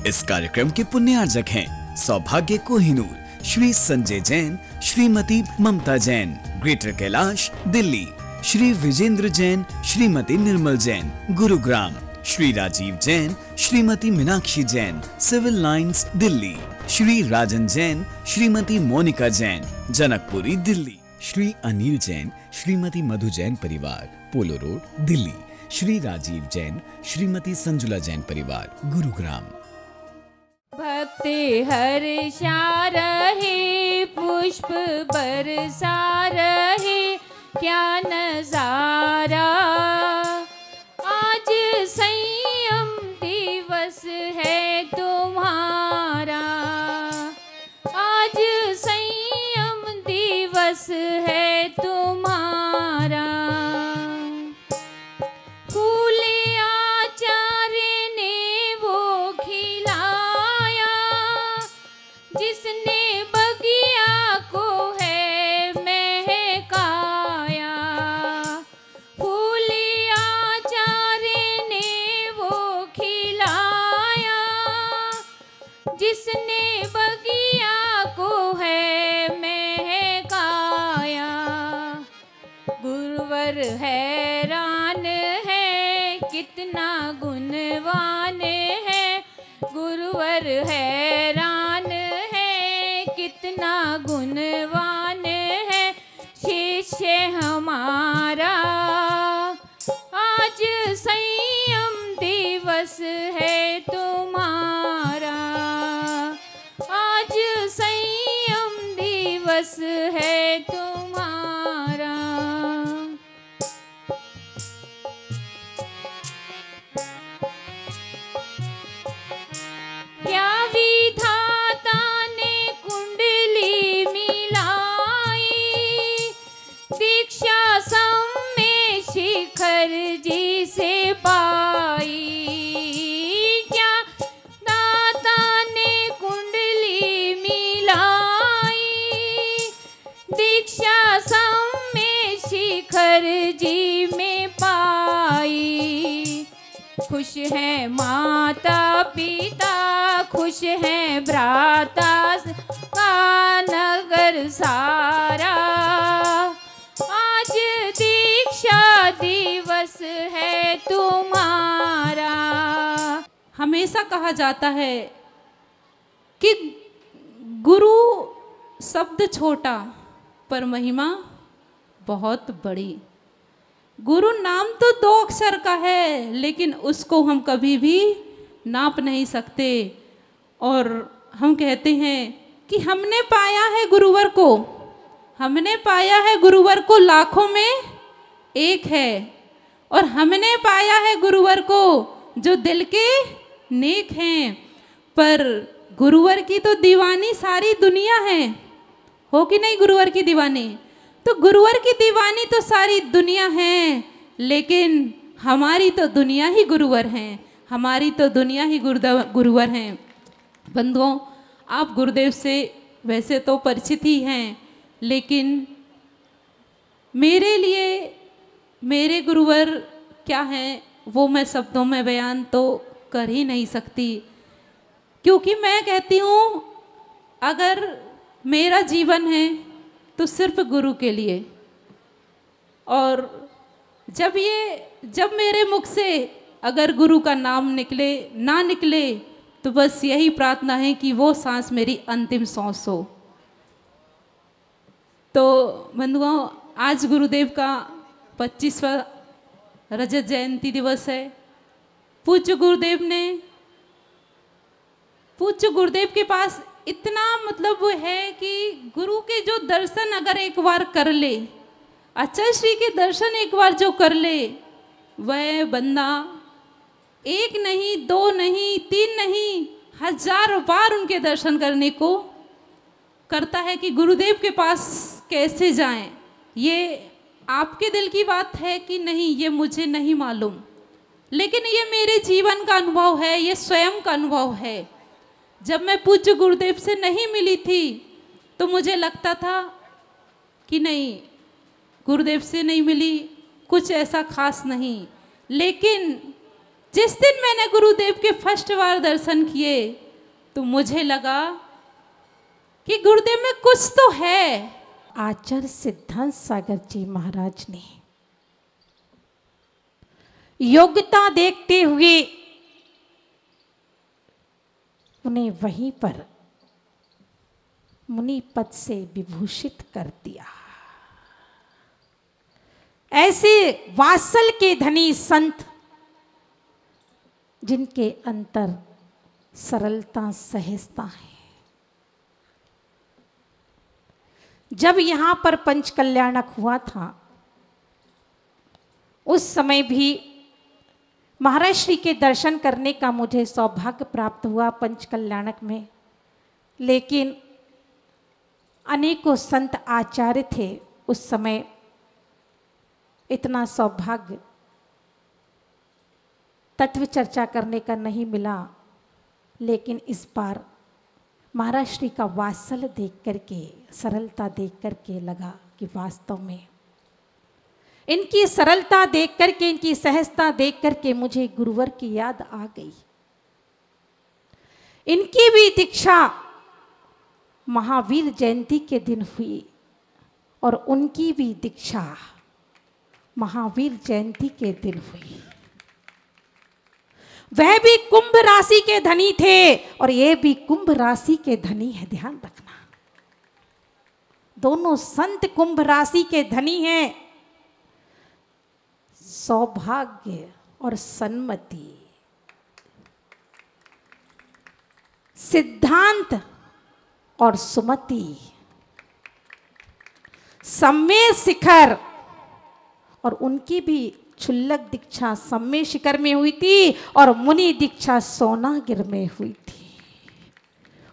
इस कार्यक्रम के पुण्यार्जक हैं सौभाग्य कोहिनूर, श्री संजय जैन, श्रीमती ममता Jain, greater Kailash Delhi, Shri Vijendra Jain, Shrimati Nirmal Jain, Gurugram, Shri Rajiv Jain, Shrimati Meenakshi Jain, civil lines Delhi, Shri राजन जैन, श्रीमती मोनिका जैन, जनकपुरी दिल्ली, श्री अनिल जैन, श्रीमती मधु जैन परिवार, पोलो रोड दिल्ली, श्री राजीव जैन, श्रीमती संजुला जैन परिवार, गुरुग्राम। भक्ति हर्षा रहे, पुष्प बरसा रहे, क्या नजारा। आज संयम दिवस है तुम्हारा, आज संयम दिवस है तुम्हारा। फूले आचार्य ने वो खिलाया, जिसने बगिया को है महकाया। फूले आचार्य ने वो खिलाया, जिसने बगिया को है महकाया। गुरुवर हैरान है, कितना गुणवान है। गुरुवर हैरान है, कितना गुणवान है। शिष्य हमारा आज संयम दिवस है तुम्हारा, आज संयम दिवस है तुम्हारा। क्या विधाता ने कुंडली मिलाई, दीक्षा सम्मे शिखर जी से पाई। क्या दाता ने कुंडली मिलाई, दीक्षा सम्मे शिखर जी में पाई। खुश है माता पिता, खुश है भ्राता का नगर सारा। आज दीक्षा दिवस है तुम्हारा। हमेशा कहा जाता है कि गुरु शब्द छोटा पर महिमा बहुत बड़ी। गुरु नाम तो 2 अक्षर का है, लेकिन उसको हम कभी भी नाप नहीं सकते। और हम कहते हैं कि हमने पाया है गुरुवर को, हमने पाया है गुरुवर को लाखों में एक है। और हमने पाया है गुरुवर को जो दिल के नेक हैं। पर गुरुवर की तो दीवानी सारी दुनिया है, हो कि नहीं गुरुवर की दीवानी? तो गुरुवर की दीवानी तो सारी दुनिया है, लेकिन हमारी तो दुनिया ही गुरुवर हैं, हमारी तो दुनिया ही गुरुवर हैं। बंधुओं, आप गुरुदेव से वैसे तो परिचित ही हैं, लेकिन मेरे लिए मेरे गुरुवर क्या हैं वो मैं शब्दों में बयान तो कर ही नहीं सकती। क्योंकि मैं कहती हूँ अगर मेरा जीवन है तो सिर्फ गुरु के लिए। और जब मेरे मुख से अगर गुरु का नाम निकले ना निकले तो बस यही प्रार्थना है कि वो सांस मेरी अंतिम सांस हो। तो बंधुओं, आज गुरुदेव का 25वां रजत जयंती दिवस है। पूज्य गुरुदेव के पास इतना मतलब वो है कि गुरु के जो दर्शन अगर एक बार कर ले, आचार्य श्री के दर्शन एक बार जो कर ले, वह बंदा 1 नहीं 2 नहीं 3 नहीं 1000 बार उनके दर्शन करने को करता है। कि गुरुदेव के पास कैसे जाएं, ये आपके दिल की बात है कि नहीं ये मुझे नहीं मालूम, लेकिन ये मेरे जीवन का अनुभव है, ये स्वयं का अनुभव है। जब मैं पूज्य गुरुदेव से नहीं मिली थी तो मुझे लगता था कि नहीं, गुरुदेव से नहीं मिली, कुछ ऐसा खास नहीं। लेकिन जिस दिन मैंने गुरुदेव के फर्स्ट बार दर्शन किए तो मुझे लगा कि गुरुदेव में कुछ तो है। आचार्य सिद्धांत सागर जी महाराज ने योग्यता देखते हुए उन्हें वहीं पर मुनि पद से विभूषित कर दिया। ऐसे वात्सल के धनी संत जिनके अंतर सरलता सहजता है। जब यहां पर पंचकल्याणक हुआ था उस समय भी महाराज श्री के दर्शन करने का मुझे सौभाग्य प्राप्त हुआ पंचकल्याणक में, लेकिन अनेकों संत आचार्य थे उस समय, इतना सौभाग्य तत्व चर्चा करने का नहीं मिला। लेकिन इस बार महाराज श्री का वात्सल्य देख करके, सरलता देख करके लगा कि वास्तव में इनकी सरलता देख करके, इनकी सहजता देख करके मुझे गुरुवर की याद आ गई। इनकी भी दीक्षा महावीर जयंती के दिन हुई और उनकी भी दीक्षा महावीर जयंती के दिन हुई। वह भी कुंभ राशि के धनी थे और ये भी कुंभ राशि के धनी है, ध्यान रखना। दोनों संत कुंभ राशि के धनी हैं। सौभाग्य और सन्मति, सिद्धांत और सुमति, सम्मेद शिखर, और उनकी भी क्षुल्लक दीक्षा सम्मेद शिखर में हुई थी और मुनि दीक्षा सोनागिर में हुई थी।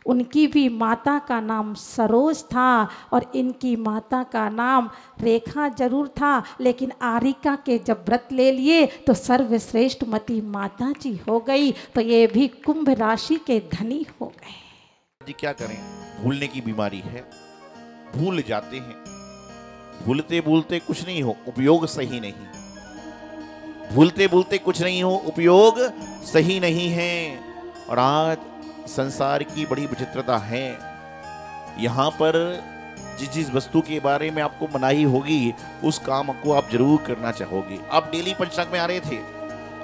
उनकी भी माता का नाम सरोज था और इनकी माता का नाम रेखा जरूर था, लेकिन आरिका के जब व्रत ले लिए तो सर्वश्रेष्ठ मती माता जी हो गई। तो ये भी कुंभ राशि के धनी हो गए। जी क्या करें, भूलने की बीमारी है, भूल जाते हैं। भूलते भूलते कुछ नहीं हो, उपयोग सही नहीं। भूलते भूलते कुछ नहीं हो, उपयोग सही नहीं है। और आज संसार की बड़ी विचित्रता है। यहाँ पर जिस वस्तु के बारे में आपको मनाही होगी उस काम को आप जरूर करना चाहोगे। आप डेली पंचांग में आ रहे थे,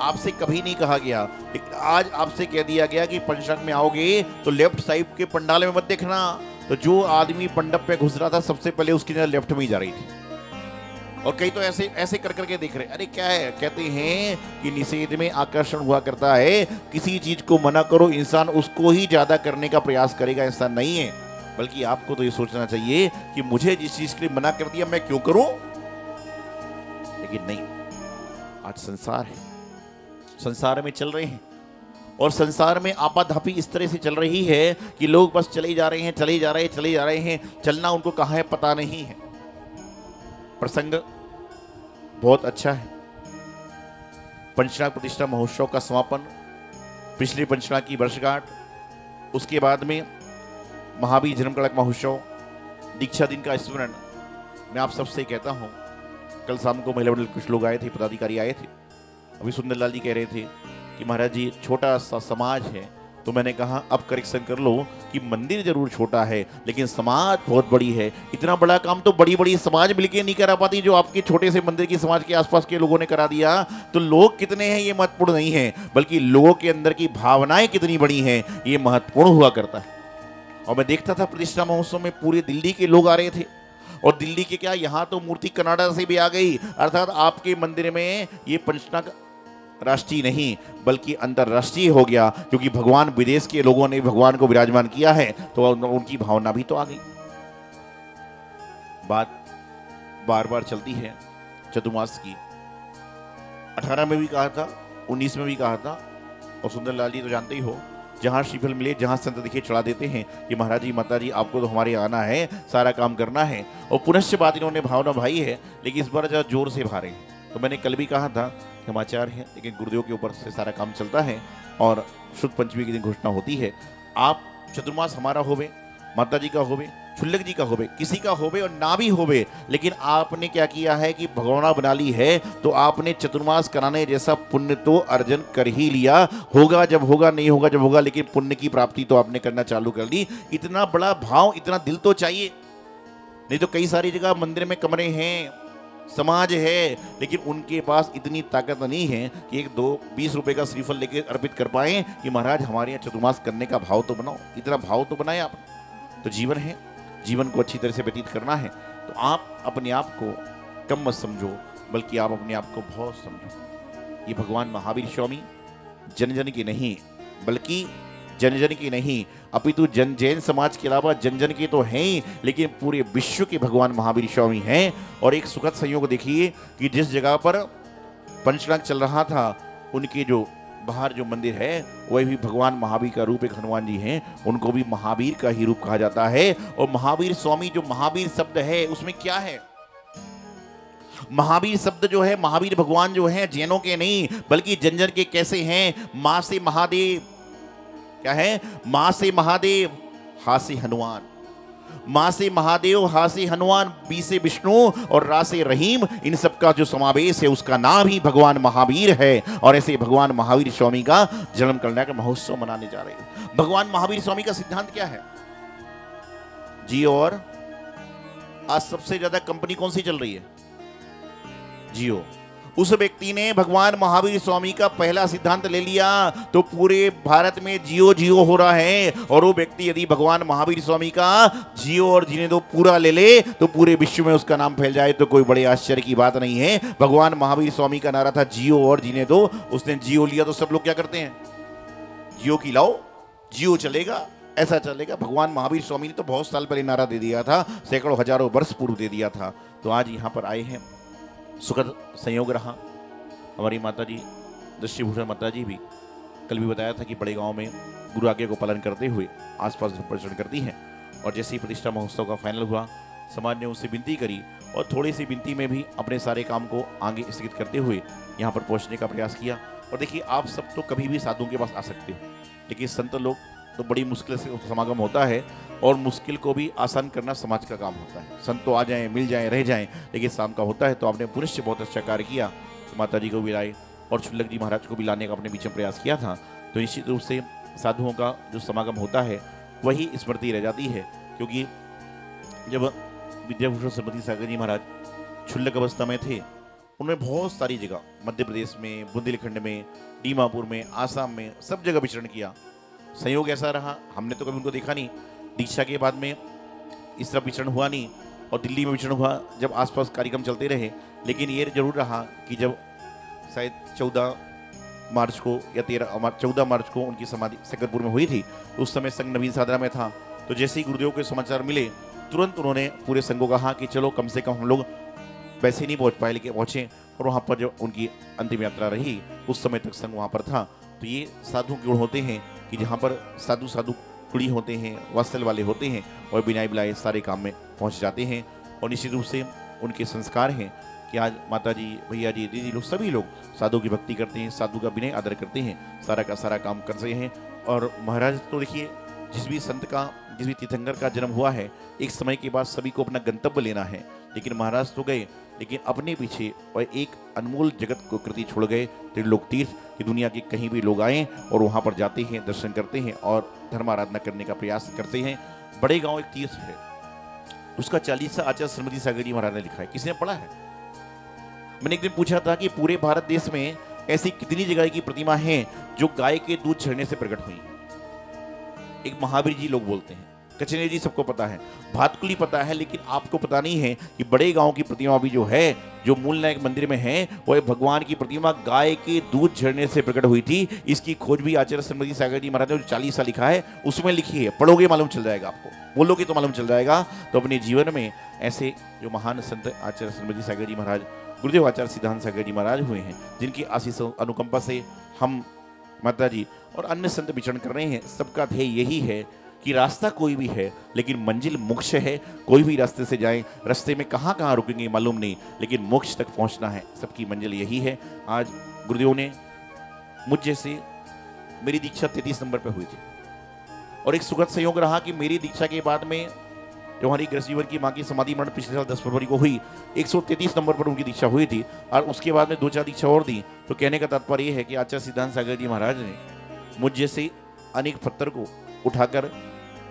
आपसे कभी नहीं कहा गया, लेकिन आज आपसे कह दिया गया कि पंचांग में आओगे तो लेफ्ट साइड के पंडाल में मत देखना। तो जो आदमी मंडप पे घुस रहा था सबसे पहले उसकी नजर लेफ्ट में ही जा रही थी, और कई तो ऐसे ऐसे कर करके देख रहे। अरे क्या है, कहते हैं कि निषेध में आकर्षण हुआ करता है। किसी चीज को मना करो, इंसान उसको ही ज्यादा करने का प्रयास करेगा, ऐसा नहीं है। बल्कि आपको तो ये सोचना चाहिए कि मुझे जिस चीज के लिए मना कर दिया मैं क्यों करूं। लेकिन नहीं, आज संसार है, संसार में चल रहे हैं और संसार में आपाधापी इस तरह से चल रही है कि लोग बस चले जा रहे हैं, चले जा रहे हैं, चले जा रहे हैं। चलना उनको कहाँ है पता नहीं है। प्रसंग बहुत अच्छा है। पंचनाग प्रतिष्ठा महोत्सव का समापन, पिछले पंचनाग की वर्षगांठ, उसके बाद में महावीर जन्म कड़क महोत्सव, दीक्षा दिन का स्मरण। मैं आप सबसे कहता हूं, कल शाम को महिला मंडल कुछ लोग आए थे, पदाधिकारी आए थे। अभी सुंदरलाल जी कह रहे थे कि महाराज जी छोटा सा समाज है। तो मैंने कहा अब करेक्शन कर लो कि मंदिर जरूर छोटा है लेकिन समाज बहुत बड़ी है। इतना बड़ा काम तो बड़ी बड़ी समाज मिलके नहीं करा पाती जो आपके छोटे से मंदिर की समाज के आसपास के लोगों ने करा दिया। तो लोग कितने हैं ये महत्वपूर्ण नहीं है, बल्कि लोगों के अंदर की भावनाएं कितनी बड़ी हैं ये महत्वपूर्ण हुआ करता है। और मैं देखता था प्रतिष्ठा महोत्सव में पूरे दिल्ली के लोग आ रहे थे, और दिल्ली के क्या, यहाँ तो मूर्ति कनाडा से भी आ गई। अर्थात आपके मंदिर में ये पंचनाग राष्ट्रीय नहीं बल्कि अंतरराष्ट्रीय हो गया, क्योंकि भगवान विदेश के लोगों ने भगवान को विराजमान किया है, तो उनकी भावना भी तो आ गई। बात बार बार चलती है चतुर्मास की। 18 में भी कहा था, 19 में भी कहा था। और सुंदरलाल जी तो जानते ही हो, जहां श्रीफल मिले, जहां संत दिखे चढ़ा देते हैं कि महाराज जी माता जी आपको तो हमारे आना है, सारा काम करना है। और पुनश्च बात इन्होंने भावना भाई है, लेकिन इस बार जरा जोर से भारे हैं। तो मैंने कल भी कहा था कि हम आचार्य हैं लेकिन गुरुदेव के ऊपर से सारा काम चलता है और शुद्ध पंचमी के दिन घोषणा होती है। आप चतुर्मास हमारा होवे, माता जी का होवे, छुल्लक जी का होवे, किसी का होवे और ना भी होवे, लेकिन आपने क्या किया है कि भगवाना बना ली है, तो आपने चतुर्मास कराने जैसा पुण्य तो अर्जन कर ही लिया। होगा जब होगा, नहीं होगा जब होगा, लेकिन पुण्य की प्राप्ति तो आपने करना चालू कर ली। इतना बड़ा भाव, इतना दिल तो चाहिए। नहीं तो कई सारी जगह मंदिर में कमरे हैं, समाज है, लेकिन उनके पास इतनी ताकत नहीं है कि 1-2-20 रुपए का श्रीफल लेके अर्पित कर पाए कि महाराज हमारे यहाँ चतुर्मास करने का भाव तो बनाओ। इतना भाव तो बनाए आप। तो जीवन है, जीवन को अच्छी तरह से व्यतीत करना है, तो आप अपने आप को कम मत समझो, बल्कि आप अपने आप को बहुत समझो। ये भगवान महावीर स्वामी जन जन की नहीं, बल्कि जन जन की नहीं, अपितु जन जैन समाज के अलावा जन जन के तो हैं ही, लेकिन पूरे विश्व के भगवान महावीर स्वामी हैं। और एक सुखद संयोग देखिए कि जिस जगह पर पंचनाग चल रहा था, उनके जो बाहर जो मंदिर है वह भी भगवान महावीर का रूप एक हनुमान जी हैं, उनको भी महावीर का ही रूप कहा जाता है। और महावीर स्वामी, जो महावीर शब्द है उसमें क्या है? महावीर शब्द जो है, महावीर भगवान जो है जैनों के नहीं, बल्कि जन जन के कैसे हैं? माँ से महादेव, क्या है? माँ से महादेव, हा से हनुमान। माँ से महादेव, हा से हनुमान, बी से विष्णु और रा से रहीम, इन सब का जो समावेश है उसका नाम ही भगवान महावीर है। और ऐसे भगवान महावीर स्वामी का जन्म कल्याण का महोत्सव मनाने जा रहे हैं। भगवान महावीर स्वामी का सिद्धांत क्या है जी? और आज सबसे ज्यादा कंपनी कौन सी चल रही है? जियो। उस व्यक्ति ने भगवान महावीर स्वामी का पहला सिद्धांत ले लिया तो पूरे भारत में जियो जियो हो रहा है। और वो व्यक्ति यदि भगवान महावीर स्वामी का जियो और जीने दो पूरा ले ले तो पूरे विश्व में उसका नाम फैल जाए तो कोई बड़े आश्चर्य की बात नहीं है। भगवान महावीर स्वामी का नारा था जियो और जीने दो, उसने जियो लिया तो सब लोग क्या करते हैं? जियो की लाओ, जियो चलेगा, ऐसा चलेगा। भगवान महावीर स्वामी ने तो बहुत साल पहले नारा दे दिया था, सैकड़ों हजारों वर्ष पूर्व दे दिया था। तो आज यहाँ पर आए हैं, सुखद संयोग रहा। हमारी माता जी दृष्टिभूषण माता जी भी कल भी बताया था कि बड़े गांव में गुरु आज्ञा को पालन करते हुए आसपास प्रदर्शन करती हैं। और जैसे ही प्रतिष्ठा महोत्सव का फाइनल हुआ, समाज ने उनसे विनती करी और थोड़ी सी विनती में भी अपने सारे काम को आगे स्थगित करते हुए यहाँ पर पहुँचने का प्रयास किया। और देखिए, आप सब तो कभी भी साधुओं के पास आ सकते हो, लेकिन संत लोग तो बड़ी मुश्किल से समागम होता है और मुश्किल को भी आसान करना समाज का काम होता है। संत तो आ जाएं, मिल जाएं, रह जाएं, लेकिन शाम का होता है। तो आपने पुरुष बहुत अच्छा कार्य किया, तो माता जी को भी लाए और छुल्लक जी महाराज को भी लाने का अपने बीच में प्रयास किया था। तो निश्चित रूप से साधुओं का जो समागम होता है वही स्मृति रह जाती है। क्योंकि जब विद्याभूषण श्रीमती सागर जी महाराज छुल्लक अवस्था में थे, उनमें बहुत सारी जगह मध्य प्रदेश में, बुंदेलखंड में, दीमापुर में, आसाम में, सब जगह विचरण किया। संयोग ऐसा रहा, हमने तो कभी उनको देखा नहीं, दीक्षा के बाद में इस तरह विचरण हुआ नहीं और दिल्ली में विचरण हुआ जब आसपास कार्यक्रम चलते रहे। लेकिन ये जरूर रहा कि जब शायद 14 मार्च को या 14 मार्च को उनकी समाधि सकरपुर में हुई थी, तो उस समय संघ नवीन साधना में था। तो जैसे ही गुरुदेव के समाचार मिले, तुरंत उन्होंने पूरे संघ को कहा कि चलो कम से कम हम लोग वैसे नहीं पहुँच पाए लेकिन पहुँचे। और वहाँ पर जो उनकी अंतिम यात्रा रही, उस समय तक संघ वहाँ पर था। तो ये साधु गुण होते हैं कि जहाँ पर साधु साधु कुड़ी होते हैं, वात्सल वाले होते हैं और बिना बुलाए सारे काम में पहुँच जाते हैं। और निश्चित रूप से उनके संस्कार हैं कि आज माता जी, भैया जी, दीदी लोग, सभी लोग साधु की भक्ति करते हैं, साधु का विनय आदर करते हैं, सारा का सारा काम करते हैं। और महाराज तो देखिए, जिस भी संत का, जिस भी तीर्थंकर का जन्म हुआ है, एक समय के बाद सभी को अपना गंतव्य लेना है। लेकिन महाराज तो गए, लेकिन अपने पीछे और एक अनमोल जगत को कृति छोड़ गए, त्रिलोक तीर्थ की दुनिया के कहीं भी लोग आए और वहाँ पर जाते हैं, दर्शन करते हैं और धर्म आराधना करने का प्रयास करते हैं। बड़े गांव एक तीर्थ है, उसका 40वां आचार्य श्रीमती सागर जी महाराज ने लिखा है। किसने पढ़ा है? मैंने एक दिन पूछा था कि पूरे भारत देश में ऐसी कितनी जगह की प्रतिमा है जो गाय के दूध झरने से प्रकट हुई? एक महावीर जी लोग बोलते हैं, कचनेर जी सबको पता है, भातकुली पता है, लेकिन आपको पता नहीं है कि बड़े गांव की प्रतिमा भी जो है, जो मूल नायक मंदिर में है, वह भगवान की प्रतिमा गाय के दूध झरने से प्रकट हुई थी। इसकी खोज भी आचार्य श्रीमती सागर जी महाराज ने जो 40 लिखा है उसमें लिखी है। पढ़ोगे मालूम चल जाएगा, आपको बोलोगे तो मालूम चल जाएगा। तो अपने जीवन में ऐसे जो महान संत आचार्य श्रीमती सागर जी महाराज, गुरुदेव आचार्य सिद्धांत सागर जी महाराज हुए हैं, जिनकी आशीष अनुकंपा से हम माता जी और अन्य संत विचरण कर रहे हैं। सबका ध्येय यही है कि रास्ता कोई भी है लेकिन मंजिल मोक्ष है। कोई भी रास्ते से जाएं, रास्ते में कहाँ कहाँ रुकेंगे मालूम नहीं, लेकिन मोक्ष तक पहुँचना है, सबकी मंजिल यही है। आज गुरुदेव ने मुझ जैसे, मेरी दीक्षा 33 नंबर पर हुई थी और एक सुखद संयोग रहा कि मेरी दीक्षा के बाद में जो हमारी ग्रसीवर की माँ की समाधि मरण पिछले साल 10 फरवरी को हुई, 133 नंबर पर उनकी दीक्षा हुई थी और उसके बाद में 2-4 दीक्षा और दी। तो कहने का तात्पर्य यह है कि आचार्य सिद्धांत सागर जी महाराज ने मुझ जैसे अनेक पत्थर को उठाकर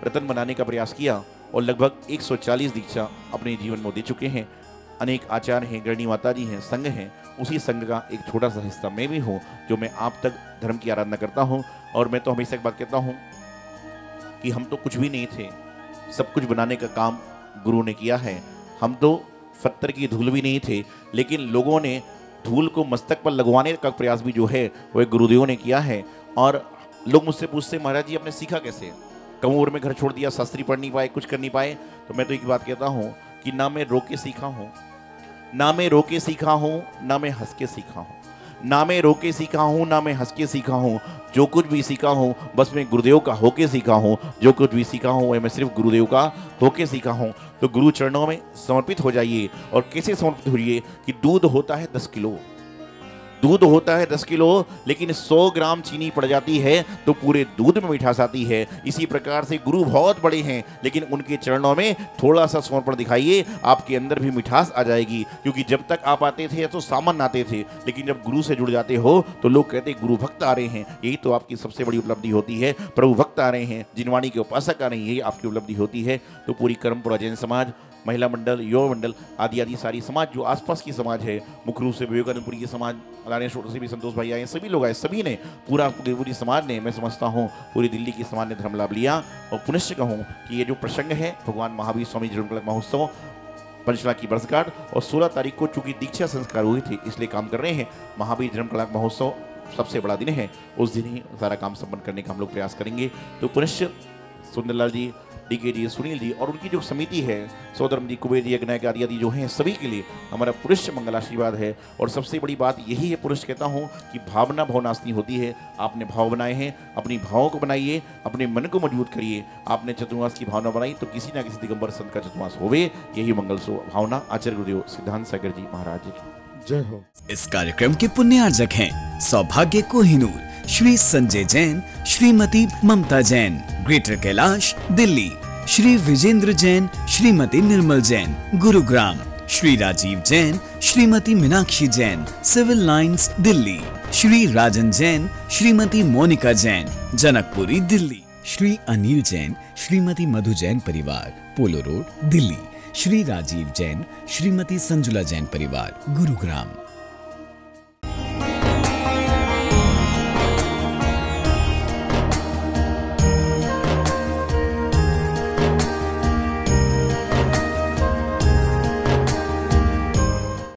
रतन बनाने का प्रयास किया और लगभग 140 दीक्षा अपने जीवन में दे चुके हैं। अनेक आचार्य हैं, गृहिणी माता जी हैं, संघ हैं, उसी संघ का एक छोटा सा हिस्सा मैं भी हूँ, जो मैं आप तक धर्म की आराधना करता हूँ। और मैं तो हमेशा एक बात कहता हूँ कि हम तो कुछ भी नहीं थे, सब कुछ बनाने का काम गुरु ने किया है। हम तो पत्थर की धूल भी नहीं थे, लेकिन लोगों ने धूल को मस्तक पर लगवाने का प्रयास भी जो है वह गुरुदेव ने किया है। और लोग मुझसे पूछते महाराज जी आपने सीखा कैसे, कम उम्र में घर छोड़ दिया, शास्त्री पढ़ नहीं पाए, कुछ कर नहीं पाए। तो मैं तो एक बात कहता हूँ कि ना मैं रो के सीखा हूँ, ना मैं रो के सीखा हूँ, ना मैं हंस के सीखा हूँ, ना मैं रो के सीखा हूँ, ना मैं हंस के सीखा हूँ। जो कुछ भी सीखा हूँ बस मैं गुरुदेव का होके सीखा हूँ। जो कुछ भी सीखा हूँ वह मैं सिर्फ गुरुदेव का होके सीखा हूँ। तो गुरु चरणों में समर्पित हो जाइए। और कैसे समर्पित होइए कि दूध होता है 10 किलो, दूध होता है 10 किलो, लेकिन 100 ग्राम चीनी पड़ जाती है तो पूरे दूध में मिठास आती है। इसी प्रकार से गुरु बहुत बड़े हैं, लेकिन उनके चरणों में थोड़ा सा समर्पण दिखाइए, आपके अंदर भी मिठास आ जाएगी। क्योंकि जब तक आप आते थे तो सामान्य आते थे, लेकिन जब गुरु से जुड़ जाते हो तो लोग कहते गुरु भक्त आ रहे हैं। यही तो आपकी सबसे बड़ी उपलब्धि होती है। प्रभु भक्त आ रहे हैं, जिनवाणी के उपासक आ रहे हैं, यही आपकी उपलब्धि होती है। तो पूरी कर्मपुरा जैन समाज, महिला मंडल, युवा मंडल आदि आदि सारी समाज जो आसपास की समाज है, मुख्य रूप से विवेकानंदपुरी की समाज, अलाने छोटे से भी संतोष भाई आए, सभी लोग आए, सभी ने पूरी समाज ने, मैं समझता हूँ पूरी दिल्ली की समाज ने धर्म लाभ लिया। और पुनश्च कहूँ कि ये जो प्रसंग है भगवान महावीर स्वामी जीवनकलक महोत्सव पंचला की वर्षगांठ और 16 तारीख को चूंकि दीक्षा संस्कार हुए थे इसलिए काम कर रहे हैं। महावीर धर्मकलक महोत्सव सबसे बड़ा दिन है, उस दिन ही सारा काम संपन्न करने का हम लोग प्रयास करेंगे। तो पुनश्च सुंदरलाल जी, डीके जी, सुनील जी और उनकी जो समिति है, सौधर्म जी, कुबेर जी, अग्नायक आदि जो हैं, सभी के लिए हमारा पुरुष मंगल आशीर्वाद है। और सबसे बड़ी बात यही है, पुरुष कहता हूँ कि भावना भावनास्ती होती है। आपने भाव बनाए हैं, अपनी भावों को बनाइए, अपने मन को मजबूत करिए। आपने चतुर्मास की भावना बनाई तो किसी ना किसी दिगंबर संत का चतुर्मास होवे, यही मंगल सो भावना। आचार्य गुरुदेव सिद्धांत सागर जी महाराज जी जय हो। इस कार्यक्रम के पुण्यार्जक हैं सौभाग्य कोहिनूर, श्री संजय जैन, श्रीमती ममता Jain, greater Kailash Delhi, Shri Vijendra Jain, Shrimati Nirmal Jain, Gurugram, Shri Rajiv Jain, Shrimati Meenakshi Jain, civil lines Delhi, Shri राजन जैन, श्रीमती मोनिका जैन, जनकपुरी दिल्ली, श्री अनिल जैन, श्रीमती मधु जैन परिवार, पोलो रोड दिल्ली, श्री राजीव जैन, श्रीमती संजुला जैन परिवार, गुरुग्राम।